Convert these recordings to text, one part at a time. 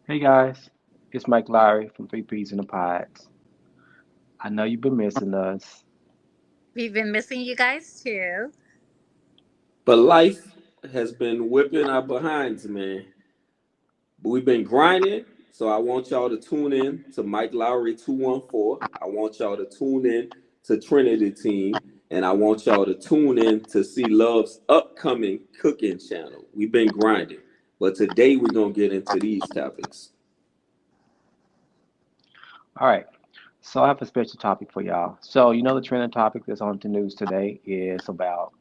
Hey guys, it's Mike Lowry from Three Peas in the Pods. I know you've been missing us. We've been missing you guys too. But life has been whipping our behinds, man. But we've been grinding. So I want y'all to tune in to Mike Lowry 214. I want y'all to tune in to Trinity Team. And I want y'all to tune in to see Love's upcoming cooking channel. We've been grinding. But today we're going to get into these topics. All right, so I have a special topic for y'all. So you know the trending topic that's on the news today is about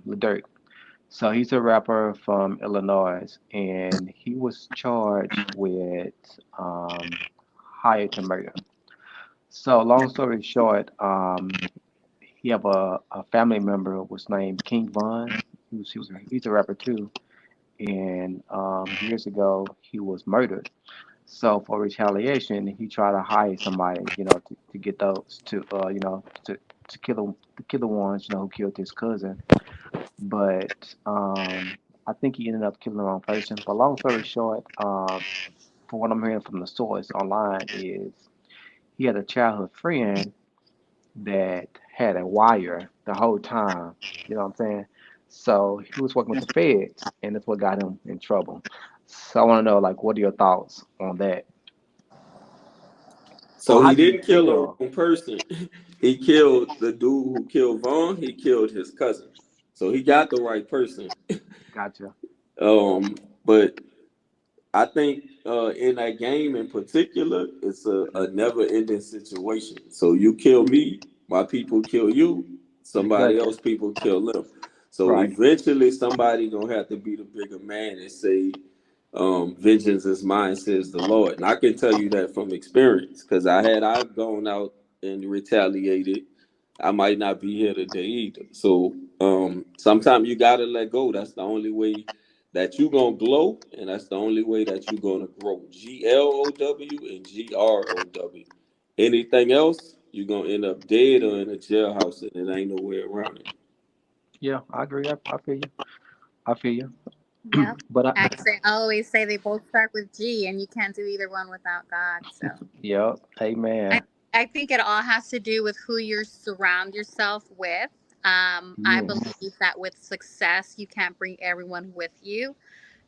Lil Durk. So he's a rapper from Illinois, and he was charged with hired to murder. So long story short, he have a family member who was named King Von. He's a rapper too, and years ago he was murdered. So for retaliation, he tried to hire somebody, to get those to kill the ones, who killed his cousin. But I think he ended up killing the wrong person. But long story short, from what I'm hearing from the source online, is he had a childhood friend that had a wire the whole time. You know what I'm saying? So he was working with the feds, and that's what got him in trouble. So I want to know, like, what are your thoughts on that? Or So how he do you didn't kill the feel? wrong person. He killed the dude who killed Vaughn. He killed his cousin. So he got the right person. Gotcha. But I think in that game in particular, it's a never ending situation. So you kill me, my people kill you, somebody Exactly. else people kill them. So Right. eventually somebody gonna have to be the bigger man and say, vengeance is mine, says the Lord. And I can tell you that from experience, because I've gone out and retaliated. I might not be here today either. So sometimes you gotta let go. That's the only way that you gonna glow, and that's the only way that you gonna grow. GLOW and GROW. Anything else, you're gonna end up dead or in a jailhouse, and it ain't no way around it. Yeah, I agree. I feel you. I feel you. Yep. But I always say they both start with G, and you can't do either one without God. So yep. I Amen. I think it all has to do with who you surround yourself with. I Yes. believe that with success, you can't bring everyone with you.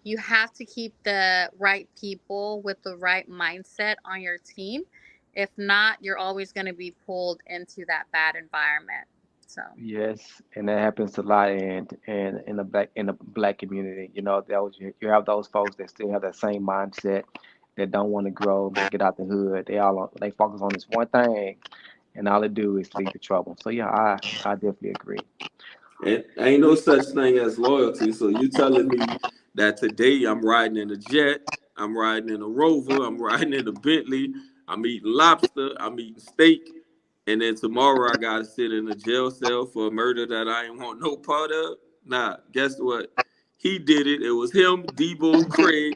You have to keep the right people with the right mindset on your team. If not, you're always going to be pulled into that bad environment. So. Yes, and that happens a lot in the black community. You have those folks that still have that same mindset that don't want to grow, that get out the hood. They focus on this one thing, and all they do is lead to trouble. So yeah, I definitely agree. And ain't no such thing as loyalty. So you telling me that today I'm riding in a jet, I'm riding in a Rover, I'm riding in a Bentley, I'm eating lobster, I'm eating steak, and then tomorrow I gotta sit in a jail cell for a murder that I ain't want no part of? Nah, guess what? He did it. It was him, Debo, Craig.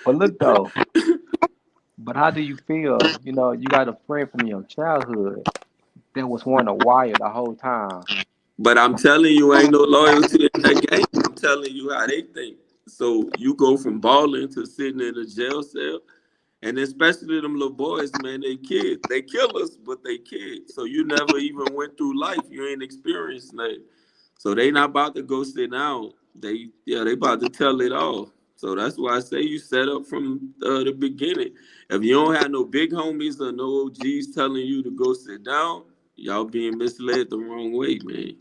But look though, but how do you feel? You got a friend from your childhood that was wearing a wire the whole time. But I'm telling you, ain't no loyalty in that game. I'm telling you how they think. So you go from balling to sitting in a jail cell, and especially them little boys, man, they kids. They kill us, but they kids. So you never even went through life. You ain't experienced nothing. So they not about to go sit down. They about to tell it all. So that's why I say you set up from the beginning. If you don't have no big homies or no OGs telling you to go sit down, y'all being misled the wrong way, man.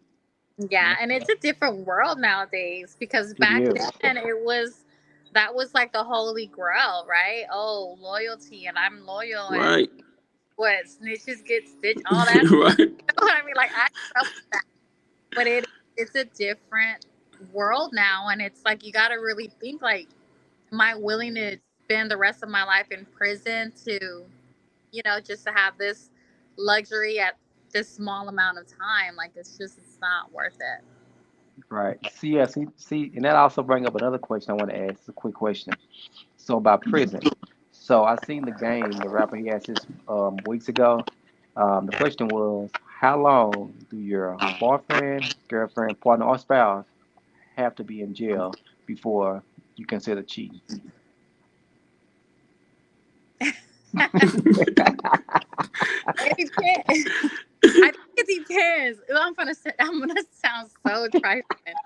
Yeah, Yeah, and it's a different world nowadays because it back is. then it was that was like the holy grail, right? Oh, loyalty and I'm loyal and Right. what snitches get stitched, all that. Right. You know what I mean? Like I grew up with that, but it's a different world now, and it's like you got to really think like, am I willing to spend the rest of my life in prison to, just to have this luxury at this small amount of time? Like it's not worth it. Right. See, yeah, see, and that also bring up another question I want to ask. A quick question. So about prison. So I seen the game, the rapper he asked this weeks ago. The question was, how long do your boyfriend, girlfriend, partner, or spouse have to be in jail before you consider cheating? It depends. I think it depends. I'm gonna sound so trifling.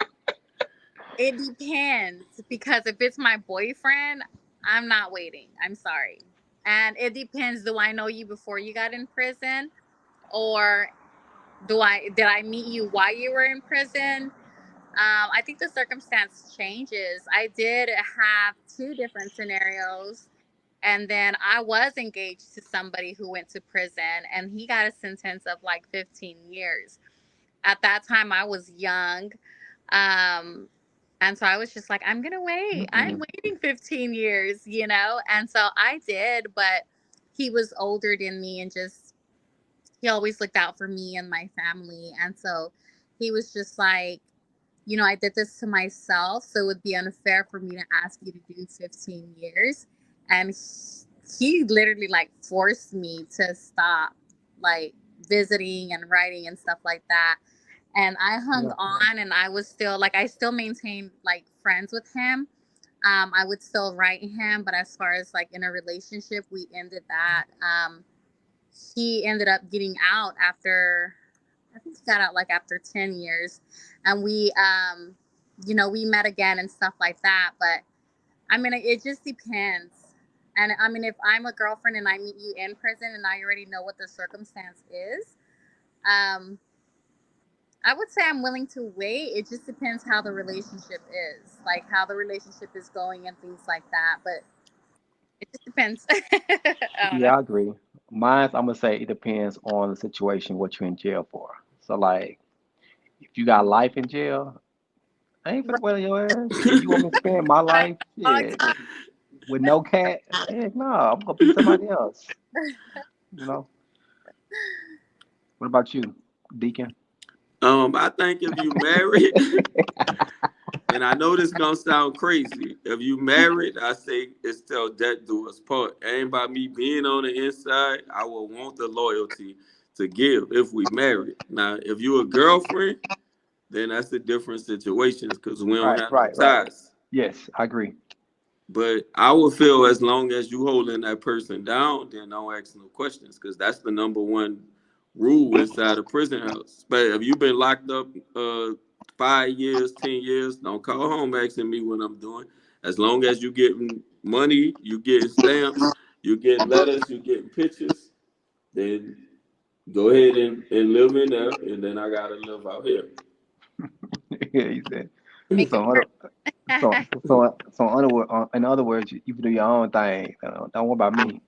It depends because if it's my boyfriend, I'm not waiting. I'm sorry. And it depends. Do I know you before you got in prison, or do I did I meet you while you were in prison? I think the circumstance changes. I did have two different scenarios, and then I was engaged to somebody who went to prison, and he got a sentence of like 15 years. At that time, I was young. Um, and so I was just like, I'm going to wait. I'm Mm-mm. waiting 15 years, you know? And so I did, but he was older than me and just, he always looked out for me and my family. And so he was just like, you know, I did this to myself, so it would be unfair for me to ask you to do 15 years. And he literally like forced me to stop like visiting and writing and stuff like that. And I hung Yeah. on, and I was still like, I still maintained like friends with him. I would still write him, but as far as like in a relationship, we ended that. He ended up getting out after, I think he got out like after 10 years. And we, you know, we met again and stuff like that. But I mean, it just depends. And I mean, if I'm a girlfriend and I meet you in prison and I already know what the circumstance is, um, I would say I'm willing to wait. It just depends how the relationship is, like how the relationship is going and things like that. But it just depends. I don't know. Yeah, I agree. Mine's, I'm gonna say it depends on the situation, what you're in jail for. So, like, if you got life in jail, I ain't finna Right. wait on your ass. If you want me to spend my life, Long yeah, time. with no cat, heck no, I'm gonna be somebody else. You know. What about you, Deacon? I think if you married, and I know this gonna sound crazy, if you married, I say it's till death do us part. Ain't by me being on the inside. I will want the loyalty to give if we married. Now, if you a girlfriend, then that's a different situation because we don't Right, have no right, right. ties. Yes, I agree. But I would feel as long as you holding that person down, then don't ask no questions because that's the number one rule inside a prison house. But if you've been locked up 5 years, 10 years, don't call home asking me what I'm doing. As long as you getting money, you getting stamps, you getting letters, you getting pictures, then go ahead and live in there, and then I gotta live out here. Yeah, he said. Make it So, in other words, you can do your own thing. Don't worry about me.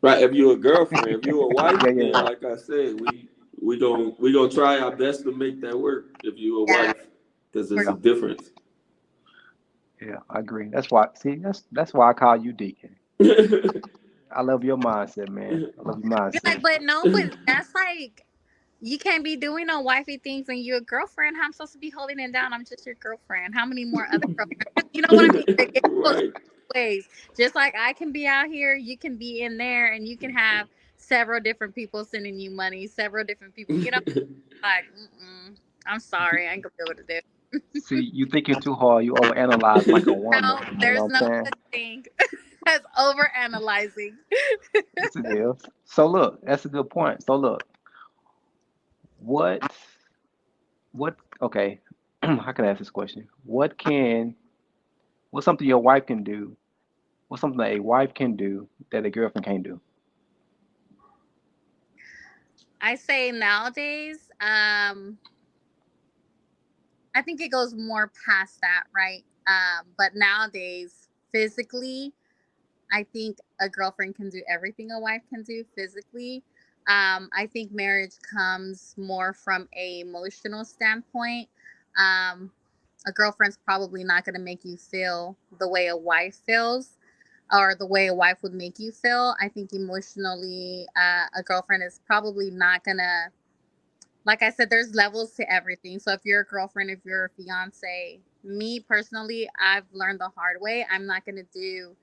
Right. If you're a girlfriend, if you're a wife, Yeah, then yeah, like I said, we gonna try our best to make that work. If you're a yeah. wife, because it's We're a yeah, difference. yeah. I agree. That's why. See, that's why I call you Deacon. I love your mindset, man. I love your You're mindset. like, but no, but that's like, you can't be doing no wifey things when you're a girlfriend. How I'm supposed to be holding it down? I'm just your girlfriend. How many more other girlfriends? You know what I mean? Like, it goes Right. both ways. Just like I can be out here, you can be in there, and you can have several different people sending you money, several different people. You know, like, I'm sorry, I ain't gonna be able to do. See, you thinking too hard. You overanalyze like a woman. No, You know there's what no I'm saying? such thing as over analyzing. Yes, it is. So look, that's a good point. So look, what, what? Okay, how can I ask this question? What's something your wife can do? What's something that a wife can do that a girlfriend can't do? I say nowadays, I think it goes more past that, right? But nowadays, physically, I think a girlfriend can do everything a wife can do physically. I think marriage comes more from a emotional standpoint. Um, a girlfriend's probably not going to make you feel the way a wife feels or the way a wife would make you feel. I think emotionally, a girlfriend is probably not going to, like I said, there's levels to everything. So if you're a girlfriend, if you're a fiance, me personally, I've learned the hard way. I'm not going to do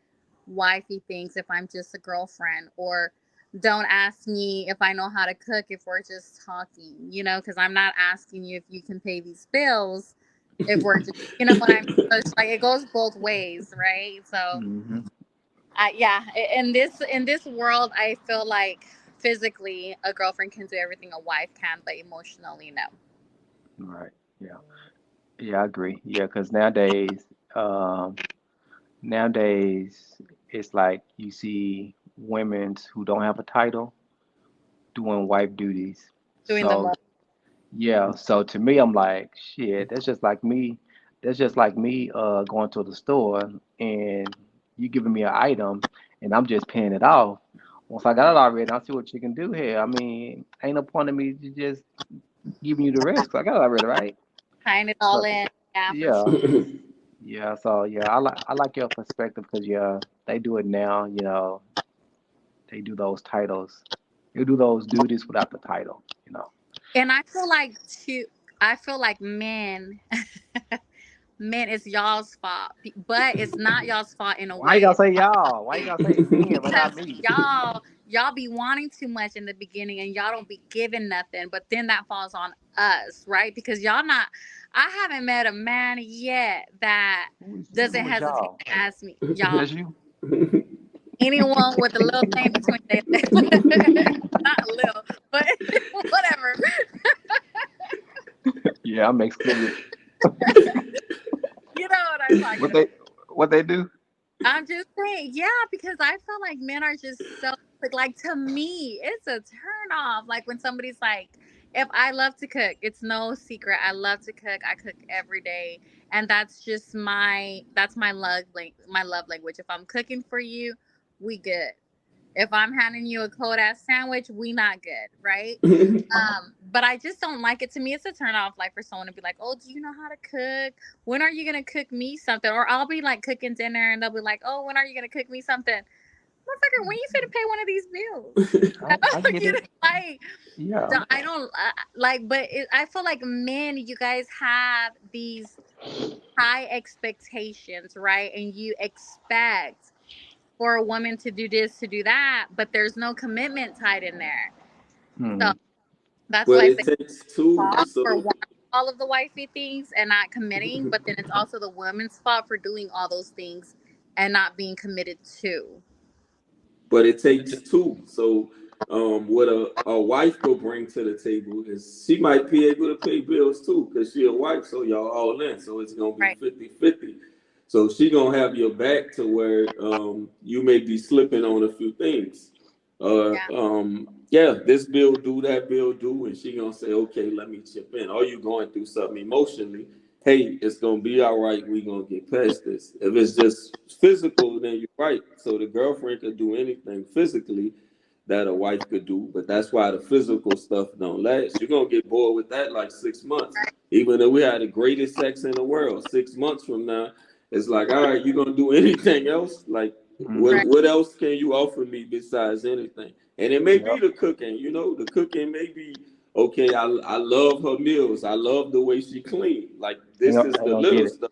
wifey things if I'm just a girlfriend, or don't ask me if I know how to cook if we're just talking, you know, because I'm not asking you if you can pay these bills. if we're just, you know what I mean? So it's like it goes both ways, right? So Hmm. yeah, in this world, I feel like physically a girlfriend can do everything a wife can, but emotionally, no. Right. Yeah. Yeah, I agree. Yeah, because um, nowadays it's like you see women who don't have a title doing wife duties. Doing the So most, yeah, so to me, I'm like, shit, that's just like me. That's just like me going to the store and you giving me an item and I'm just paying it off. Once I got it already, I see what you can do here. I mean, ain't no point in me to just giving you the rest 'cause I got it already, right? tying it all So in, yeah, for sure. yeah, yeah. So yeah, I like your perspective because yeah, they do it now. They do those titles. They do those duties without the title. And I feel like too, I feel like men, men, it's y'all's fault, but it's not y'all's fault in a Why you gotta way. say y'all? Why you gotta say men but Because not me? y'all be wanting too much in the beginning and y'all don't be giving nothing, but then that falls on us, right? Because y'all not, I haven't met a man yet that doesn't Who is hesitate y'all? to ask me, y'all, That's you? anyone with a little thing between their not a little, but whatever. Yeah, I'm excluded. You know what I'm talking What about. they what they do? I'm just saying, yeah, because I feel like men are just so like to me, it's a turn off. Like when somebody's like, if I love to cook, it's no secret. I love to cook. I cook every day, and that's just my love language. If I'm cooking for you, we good. If I'm handing you a cold ass sandwich, we not good, right? But I just don't like it. To me, it's a turn off. Like for someone to be like, "Oh, do you know how to cook? When are you gonna cook me something?" Or I'll be like cooking dinner, and they'll be like, "Oh, when are you gonna cook me something?" Motherfucker, when you finna pay one of these bills? I get You know, it. like, Yeah. I don't like, but I feel like men, you guys have these high expectations, right? And you expect for a woman to do this, to do that, but there's no commitment tied in there. So Hmm. that's But why I it say takes two. fault for So, wanting all of the wifey things and not committing, but then it's also the woman's fault for doing all those things and not being committed to. but it takes two. So, what a wife could bring to the table is she might be able to pay bills too, because she a wife, so y'all all in. So it's gonna be Right. 50-50. So she gonna have your back to where you may be slipping on a few things. Yeah. Yeah, this bill do, that bill do, and she gonna say, okay, let me chip in. Are you going through something emotionally? Hey, it's gonna be all right. We gonna get past this. If it's just physical, then you're right. So the girlfriend could do anything physically that a wife could do, but that's why the physical stuff don't last. You're gonna get bored with that like 6 months. Even though we had the greatest sex in the world, 6 months from now, it's like, all right, you gonna do anything else? Like, Hmm. Right. what else can you offer me besides anything? And it may be Yep. the cooking, the cooking may be okay. I love her meals. I love the way she clean. Like this is Ain't the gonna get little it. stuff.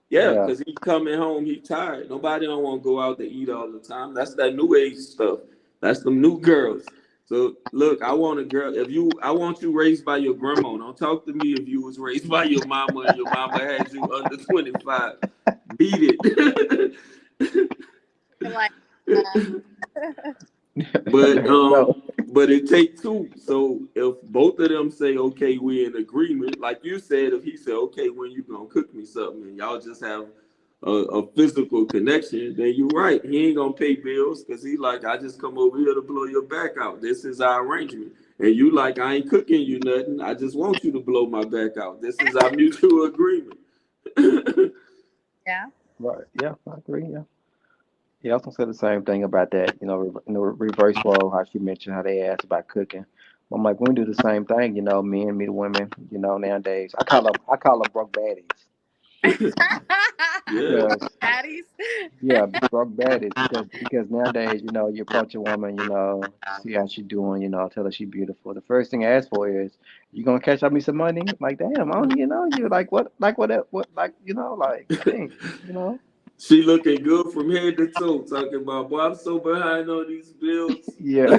Yeah, Yeah. because he coming home, he tired. Nobody don't want to go out to eat all the time. That's that new age stuff. That's them new girls. So look, I want a girl. I want you raised by your grandma. Don't talk to me if you was raised by your mama and your mama had you under 25. Beat it. You're like, But No. but it take two. So if both of them say okay, we in agreement, like you said, if he said okay, when you gonna cook me something, and y'all just have a physical connection, then you're right. He ain't gonna pay bills because he like I just come over here to blow your back out. This is our arrangement, and you like I ain't cooking you nothing. I just want you to blow my back out. This is our mutual agreement. yeah. Right. Yeah, I agree. Yeah. Yeah, I was gonna say the same thing about that. In the reverse role, how she mentioned how they asked about cooking. I'm like, we do the same thing. Men meet women. Nowadays, I call them broke baddies Yeah. because Patties. yeah, broke baddies because nowadays, you approach a woman, see how she doing, tell her she beautiful. The first thing I ask for is, you gonna cash out me some money? Like, damn, I don't, you like what, like, like, dang, you know. She looking good from head to toe, talking about, boy, I'm so behind on these bills. Yeah.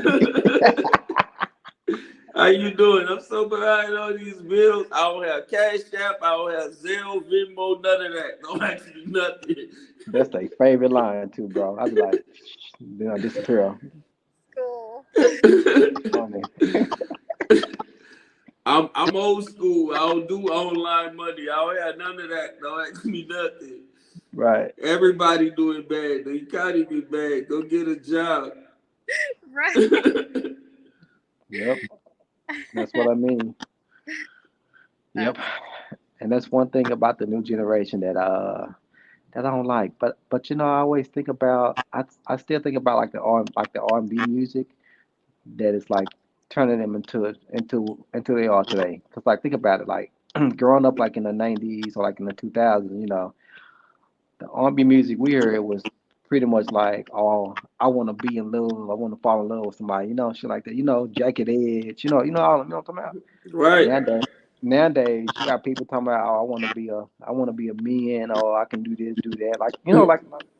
How you doing? I'm so behind on these bills. I don't have Cash App. I don't have Zelle, Venmo, none of that. Don't ask me nothing. That's their favorite line too, bro. I'd be like, then I disappear. School. Funny. I'm old school. I don't do online money. I don't have none of that. Don't ask me nothing. Right. Everybody doing bad. The economy bad. Go get a job. Right. Yep. That's what I mean. Yep. That's And that's one thing about the new generation that I don't like. But I always think about I still think about like the R&B music that is like turning them into they are today. Cause like think about it, like growing up like in the '90s or like in the 2000s, the R&B music we heard was pretty much like, oh, I want to be in love, I want to fall in love with somebody, shit like that, Jacket Edge, all what I'm talking about. Right. Nowadays, you got people talking about, oh, I want to be a man, or I can do this, do that, like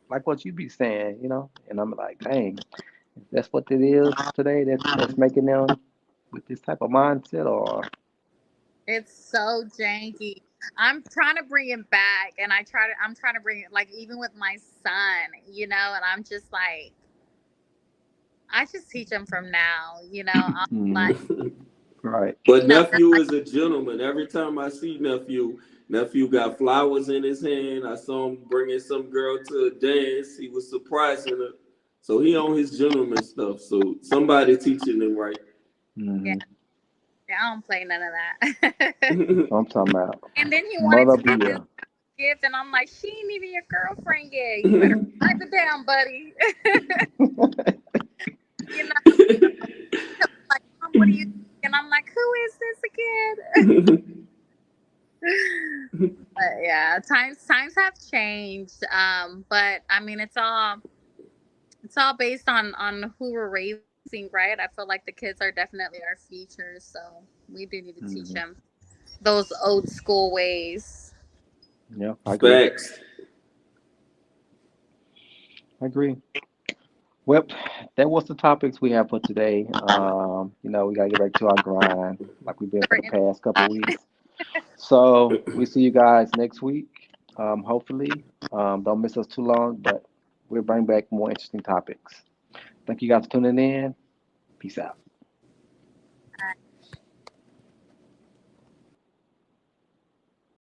like what you be saying, and I'm like, dang, if that's what it is today. That's making them with this type of mindset, or it's so janky. I'm trying to bring it back, and I'm trying to bring it like even with my son, and I'm just like I just teach him from now, I'm mm, like, right, But no, nephew is a gentleman. Every time I see nephew got flowers in his hand. I saw him bringing some girl to a dance. He was surprising her. So he on his gentleman stuff. So somebody teaching him right. yeah, mm-hmm. yeah, I don't play none of that. I'm talking about And then he wanted mother to give this beer. gift, and I'm like, she ain't even your girlfriend yet. You better pipe it down, buddy. you know, like, Mom, what do you think? And I'm like, who is this again? But yeah, times have changed. But I mean, it's all based on who we're raising, right? I feel like the kids are definitely our future, so we do need to teach hmm them those old school ways. Yeah, I agree. Facts. I agree. Well, that was the topics we have for today. We gotta get back to our grind like we've been for Never the ending past couple of grind. weeks. So we see you guys next week. Hopefully, don't miss us too long, but we'll bring back more interesting topics. Thank you guys for tuning in. Peace out.